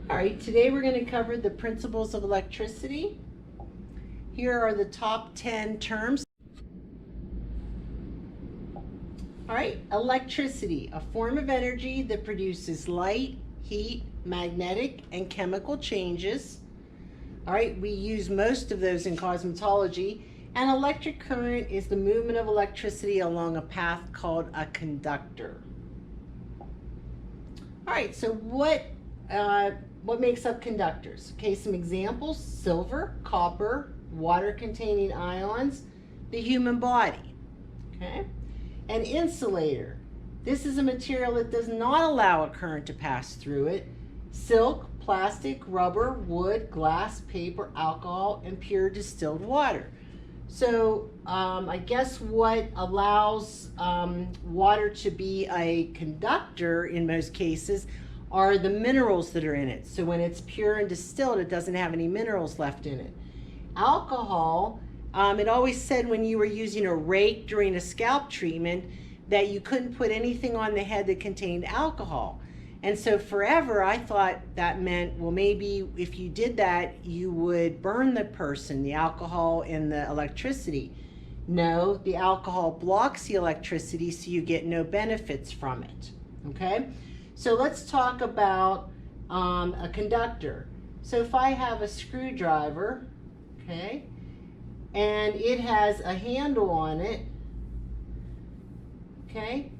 All right, today we're going to cover the principles of electricity. Here are the top 10 terms. All right, electricity, a form of energy that produces light, heat, magnetic, and chemical changes. All right, we use most of those in cosmetology. And electric current is the movement of electricity along a path called a conductor. All right, so what makes up conductors? Okay, some examples: silver, copper, water-containing ions, the human body. Okay, an insulator. This is a material that does not allow a current to pass through it. Silk, plastic, rubber, wood, glass, paper, alcohol, and pure distilled water. So I guess what allows water to be a conductor in most cases are the minerals that are in it. So when it's pure and distilled, it doesn't have any minerals left in it. Alcohol, it always said when you were using a rake during a scalp treatment that you couldn't put anything on the head that contained alcohol. And so forever I thought that meant, well, maybe if you did that, you would burn the person, the alcohol and the electricity. No, the alcohol blocks the electricity, so you get no benefits from it. Okay, so let's talk about a conductor. So if I have a screwdriver, okay, and it has a handle on it, okay,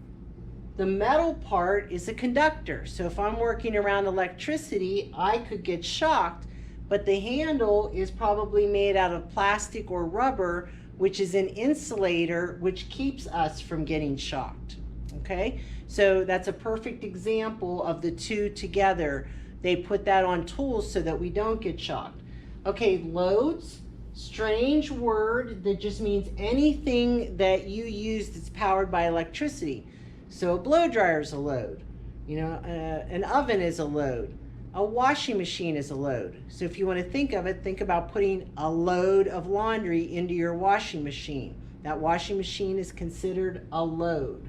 the metal part is a conductor. So if I'm working around electricity, I could get shocked, but the handle is probably made out of plastic or rubber, which is an insulator, which keeps us from getting shocked. Okay, so that's a perfect example of the two together. They put that on tools so that we don't get shocked. Okay, loads, strange word that just means anything that you use that's powered by electricity. So a blow dryer is a load, an oven is a load, a washing machine is a load. So if you want to think of it, think about putting a load of laundry into your washing machine. That washing machine is considered a load.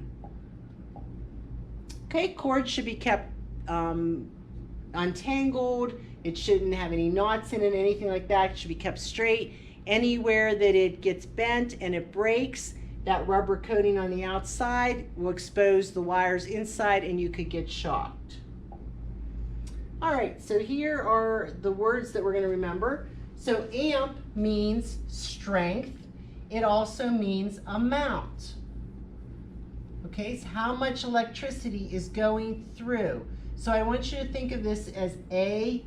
Okay, cords should be kept untangled. It shouldn't have any knots in it, anything like that. It should be kept straight. Anywhere that it gets bent and it breaks, that rubber coating on the outside will expose the wires inside and you could get shocked. All right, so here are the words that we're going to remember. So amp means strength. It also means amount. Okay, so how much electricity is going through. So I want you to think of this as AA,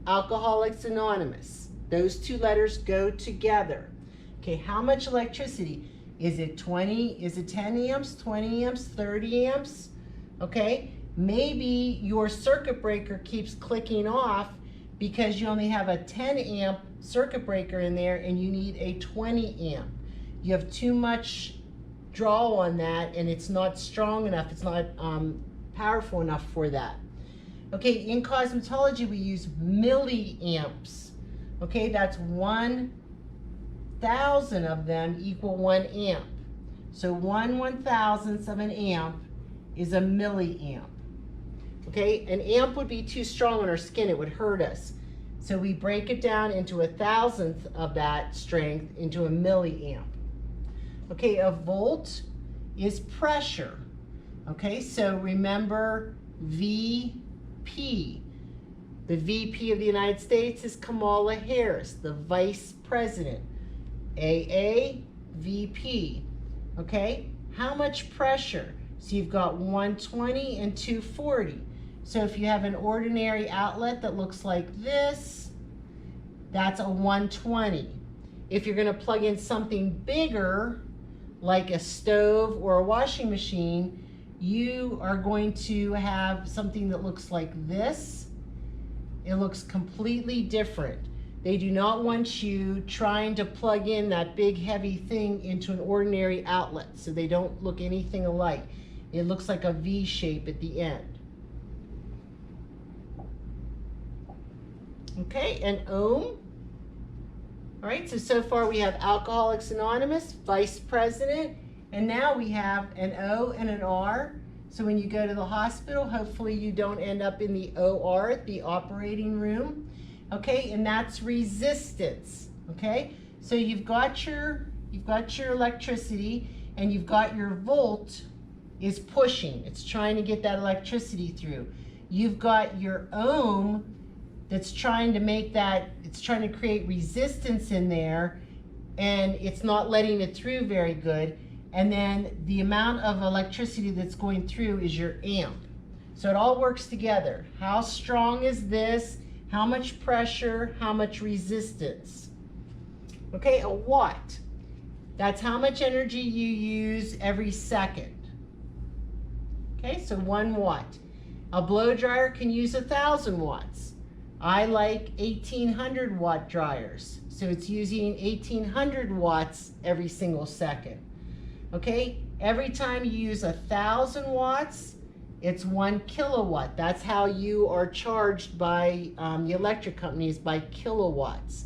Alcoholics Anonymous. Those two letters go together. Okay, how much electricity? Is it 20, is it 10 amps, 20 amps, 30 amps? Okay, maybe your circuit breaker keeps clicking off because you only have a 10 amp circuit breaker in there and you need a 20 amp. You have too much draw on that and it's not strong enough, it's not powerful enough for that. Okay, in cosmetology we use milliamps. Okay, that's 1,000 of them equal 1 amp. So 1/1000th of an amp is a milliamp. Okay, an amp would be too strong on our skin, it would hurt us. So we break it down into 1,000th of that strength into a milliamp. Okay, a volt is pressure. Okay, so remember VP. The VP of the United States is Kamala Harris, the Vice President. AA, VP. Okay, how much pressure? So you've got 120 and 240. So if you have an ordinary outlet that looks like this, that's a 120. If you're going to plug in something bigger, like a stove or a washing machine, you are going to have something that looks like this. It looks completely different. They do not want you trying to plug in that big heavy thing into an ordinary outlet, so they don't look anything alike. It looks like a V shape at the end. Okay, an ohm. All right, so far we have Alcoholics Anonymous, Vice President, and now we have an O and an R. So when you go to the hospital, hopefully you don't end up in the OR, the operating room. Okay, and that's resistance. Okay, so you've got your electricity, and you've got your volt is pushing. It's trying to get that electricity through. You've got your ohm that's trying to make that, it's trying to create resistance in there, and it's not letting it through very good. And then the amount of electricity that's going through is your amp. So it all works together. How strong is this? How much pressure? How much resistance? Okay, a watt. That's how much energy you use every second. Okay, so 1 watt. A blow dryer can use 1,000 watts. I like 1,800 watt dryers. So it's using 1,800 watts every single second. Okay, every time you use 1,000 watts, it's 1 kilowatt. That's how you are charged by the electric companies, by kilowatts.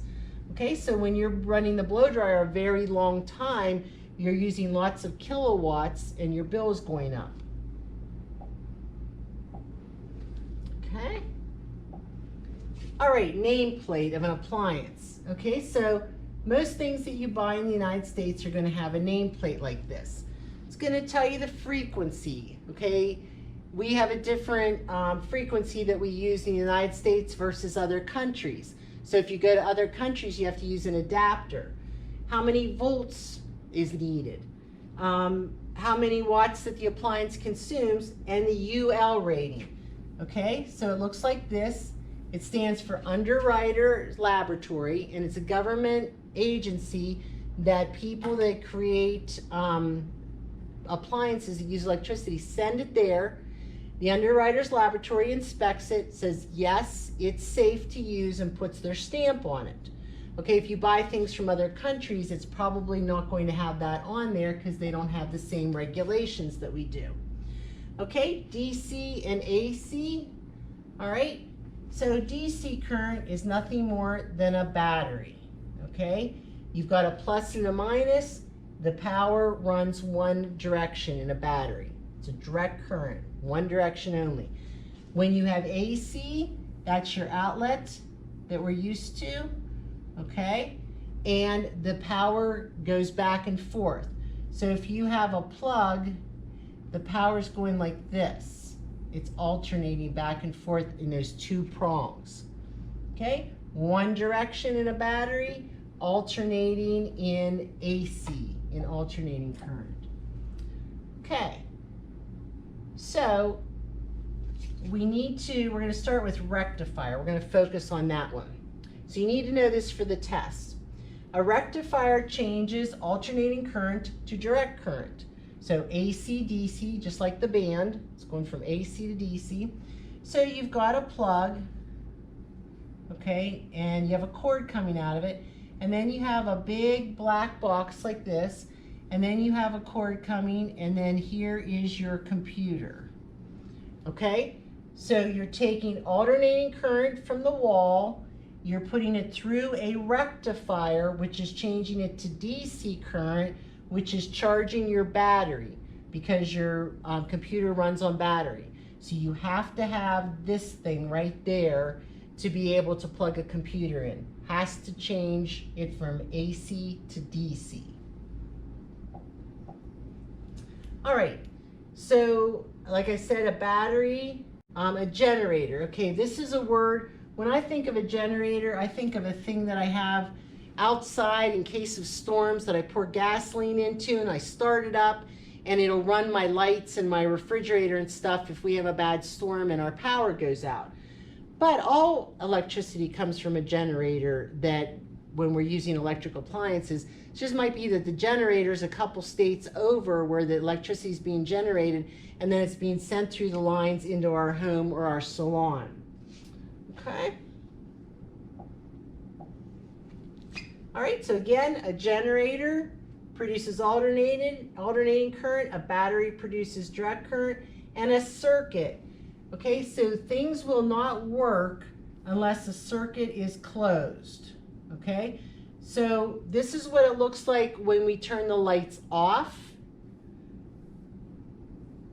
Okay, so when you're running the blow dryer a very long time, you're using lots of kilowatts and your bill is going up. Okay. All right, nameplate of an appliance. Okay, so most things that you buy in the United States are going to have a nameplate like this. It's going to tell you the frequency. Okay, we have a different frequency that we use in the United States versus other countries. So if you go to other countries, you have to use an adapter. How many volts is needed? How many watts that the appliance consumes, and the UL rating. Okay, so it looks like this. It stands for Underwriter Laboratory, and it's a government agency that people that create appliances that use electricity send it there. The Underwriter's Laboratory inspects it, says yes, it's safe to use, and puts their stamp on it. Okay, if you buy things from other countries, it's probably not going to have that on there because they don't have the same regulations that we do. Okay, DC and AC. All right, so DC current is nothing more than a battery. Okay, you've got a plus and a minus. The power runs one direction in a battery. It's a direct current, one direction only. When you have AC, that's your outlet that we're used to, okay? And the power goes back and forth. So if you have a plug, the power's going like this. It's alternating back and forth in those 2 prongs, okay? One direction in a battery, alternating in AC, in alternating current. Okay, so we're going to start with rectifier. We're going to focus on that one. So you need to know this for the test. A rectifier changes alternating current to direct current. So AC, DC, just like the band, it's going from AC to DC. So you've got a plug, okay, and you have a cord coming out of it, and then you have a big black box like this, and then you have a cord coming, and then here is your computer, okay? So you're taking alternating current from the wall, you're putting it through a rectifier, which is changing it to DC current, which is charging your battery because your computer runs on battery. So you have to have this thing right there to be able to plug a computer in. Has to change it from AC to DC. All right, so like I said, a battery, a generator. Okay, this is a word. When I think of a generator, I think of a thing that I have outside in case of storms that I pour gasoline into and I start it up and it'll run my lights and my refrigerator and stuff if we have a bad storm and our power goes out. But all electricity comes from a generator that when we're using electric appliances, it just might be that the generator's a couple states over where the electricity is being generated and then it's being sent through the lines into our home or our salon. Okay? All right, so again, a generator produces alternating current, a battery produces direct current, and a circuit. Okay, so things will not work unless the circuit is closed. Okay, so this is what it looks like when we turn the lights off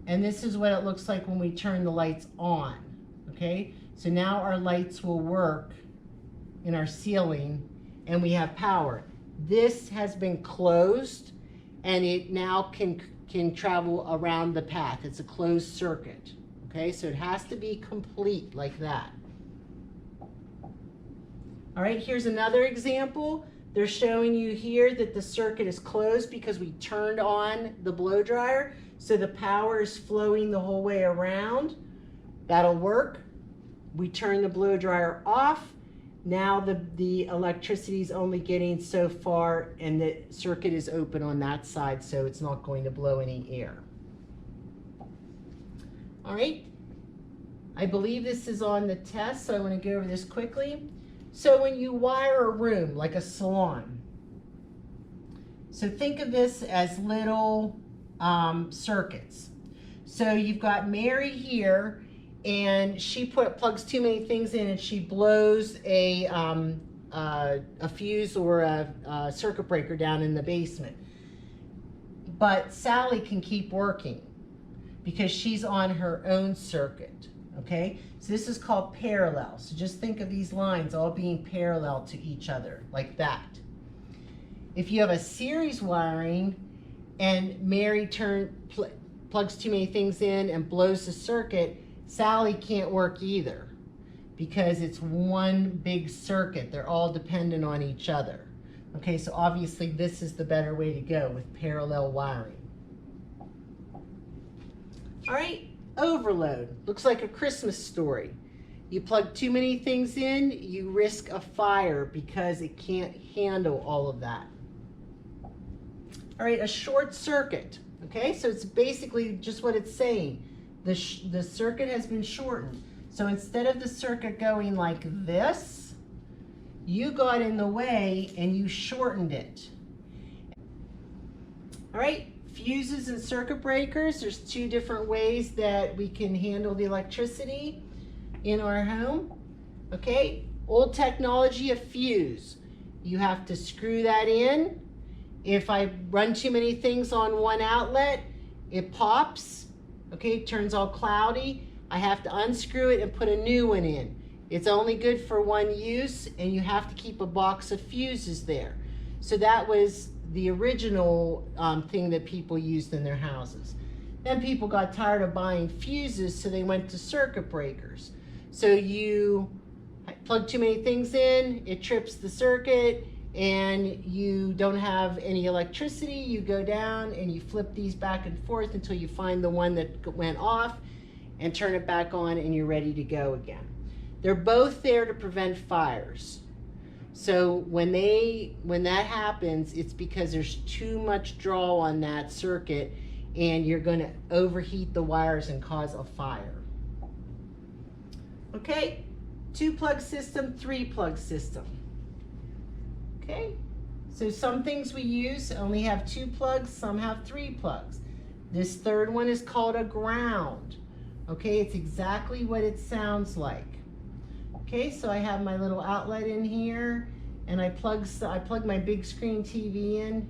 And this is what it looks like when we turn the lights on, okay? So now our lights will work in our ceiling and we have power. This has been closed and it now can travel around the path. It's a closed circuit, okay? So it has to be complete like that. All right, here's another example. They're showing you here that the circuit is closed because we turned on the blow dryer, so the power is flowing the whole way around. That'll work. We turn the blow dryer off. Now the electricity is only getting so far and the circuit is open on that side, so it's not going to blow any air. All right, I believe this is on the test, so I want to go over this quickly. So when you wire a room, like a salon, so think of this as little circuits. So you've got Mary here, and she plugs too many things in, and she blows a fuse or a circuit breaker down in the basement. But Sally can keep working because she's on her own circuit. Okay, so this is called parallel. So just think of these lines all being parallel to each other, like that. If you have a series wiring and Mary plugs too many things in and blows the circuit, Sally can't work either because it's one big circuit. They're all dependent on each other. Okay, so obviously this is the better way to go with parallel wiring. All right. Overload. Looks like a Christmas story. You plug too many things in, you risk a fire because it can't handle all of that. All right, a short circuit. Okay, so it's basically just what it's saying. The circuit has been shortened. So instead of the circuit going like this, you got in the way and you shortened it. All right. Fuses and circuit breakers, there's two different ways that we can handle the electricity in our home. Okay, old technology, a fuse. You have to screw that in. If I run too many things on one outlet, it pops, okay, turns all cloudy. I have to unscrew it and put a new one in. It's only good for one use and you have to keep a box of fuses there. So that was the original thing that people used in their houses. Then people got tired of buying fuses, so they went to circuit breakers. So you plug too many things in, it trips the circuit, and you don't have any electricity. You go down and you flip these back and forth until you find the one that went off and turn it back on and you're ready to go again. They're both there to prevent fires. So when that happens, it's because there's too much draw on that circuit and you're going to overheat the wires and cause a fire. Okay, 2-plug system, 3-plug system. Okay, so some things we use only have 2 plugs, some have 3 plugs. This third one is called a ground. Okay, it's exactly what it sounds like. Okay, so I have my little outlet in here and I plug my big screen TV in.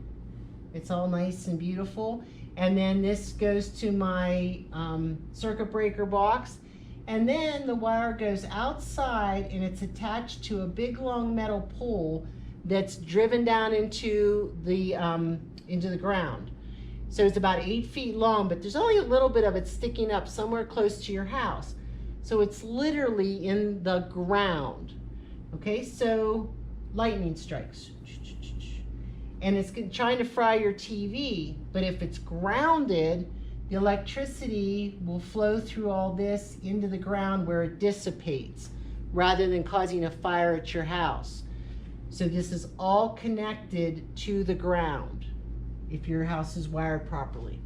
It's all nice and beautiful. And then this goes to my circuit breaker box. And then the wire goes outside and it's attached to a big long metal pole that's driven down into the ground. So it's about 8 feet long, but there's only a little bit of it sticking up somewhere close to your house. So it's literally in the ground. Okay, so lightning strikes. And it's trying to fry your TV, but if it's grounded, the electricity will flow through all this into the ground where it dissipates, rather than causing a fire at your house. So this is all connected to the ground, if your house is wired properly.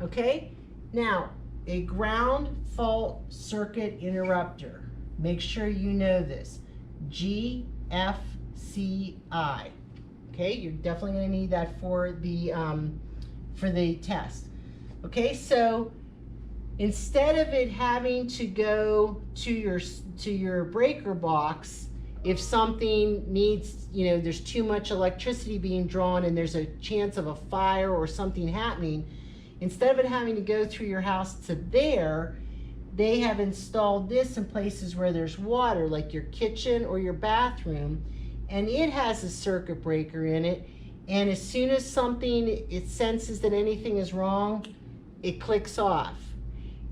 Okay, now, a ground fault circuit interrupter. Make sure you know this. GFCI. Okay, you're definitely going to need that for the test. Okay, so instead of it having to go to your breaker box, if something needs, there's too much electricity being drawn and there's a chance of a fire or something happening, Instead of it having to go through your house to there, they have installed this in places where there's water, like your kitchen or your bathroom, and it has a circuit breaker in it, and as soon as it senses that anything is wrong, it clicks off,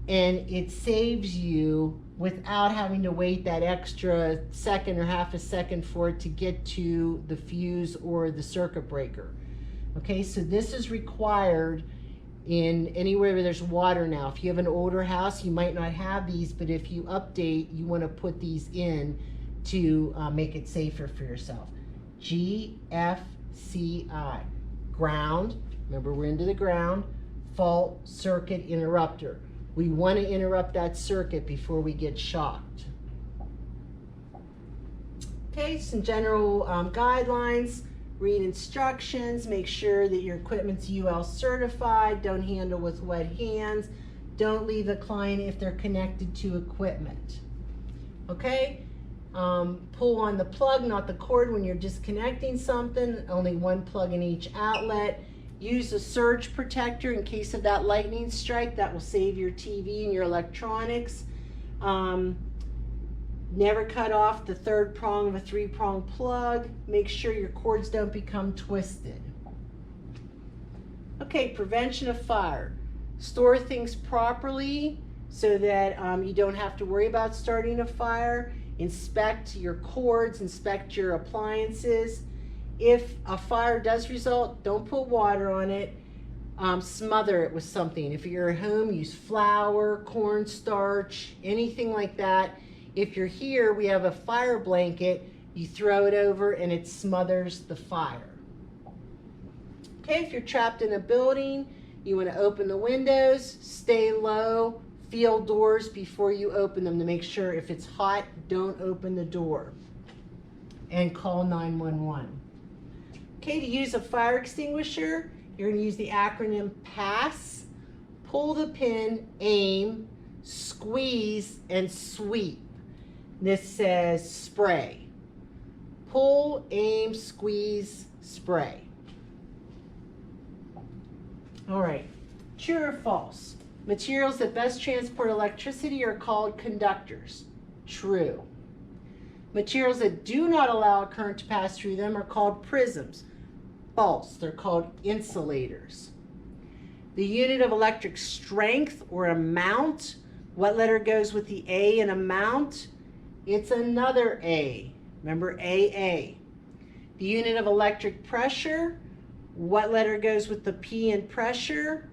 and it saves you without having to wait that extra second or half a second for it to get to the fuse or the circuit breaker. Okay, so this is required in anywhere where there's water now. If you have an older house, you might not have these, but if you update, you want to put these in to make it safer for yourself. GFCI, ground, remember we're into the ground, fault circuit interrupter. We want to interrupt that circuit before we get shocked. Okay, some general guidelines. Read instructions, make sure that your equipment's UL certified, don't handle with wet hands, don't leave the client if they're connected to equipment. Okay, pull on the plug, not the cord when you're disconnecting something, only one plug in each outlet. Use a surge protector in case of that lightning strike. That will save your TV and your electronics. Never cut off the third prong of a three-prong plug. Make sure your cords don't become twisted. Okay, prevention of fire. Store things properly so that you don't have to worry about starting a fire. Inspect your cords, inspect your appliances. If a fire does result, don't put water on it. Smother it with something. If you're at home, use flour, cornstarch, anything like that. If you're here, we have a fire blanket. You throw it over and it smothers the fire. Okay, if you're trapped in a building, you want to open the windows, stay low, feel doors before you open them to make sure if it's hot, don't open the door. And call 911. Okay, to use a fire extinguisher, you're going to use the acronym PASS. Pull the pin, aim, squeeze, and sweep. This says spray. Pull, aim, squeeze, spray. All right, true or false? Materials that best transport electricity are called conductors. True. Materials that do not allow a current to pass through them are called prisms. False. They're called insulators. The unit of electric strength or amount, what letter goes with the A in amount? It's another A. Remember AA. The unit of electric pressure, what letter goes with the P in pressure?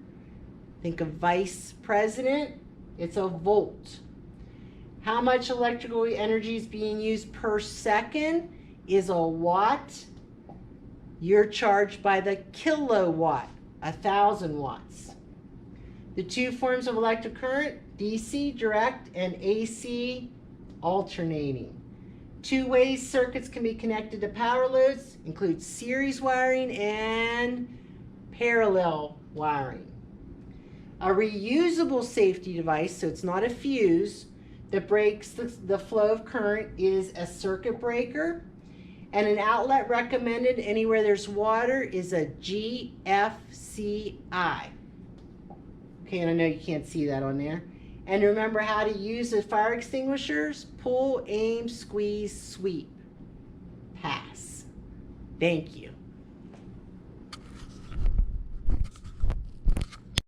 Think of vice president. It's a volt. How much electrical energy is being used per second is a watt. You're charged by the kilowatt, 1,000 watts. The two forms of electric current, DC, direct, and AC, alternating. Two-way circuits can be connected to power loads, include series wiring and parallel wiring. A reusable safety device, so it's not a fuse, that breaks the flow of current is a circuit breaker. And an outlet recommended anywhere there's water is a GFCI. Okay, and I know you can't see that on there. And remember how to use the fire extinguishers: pull, aim, squeeze, sweep, pass. Thank you.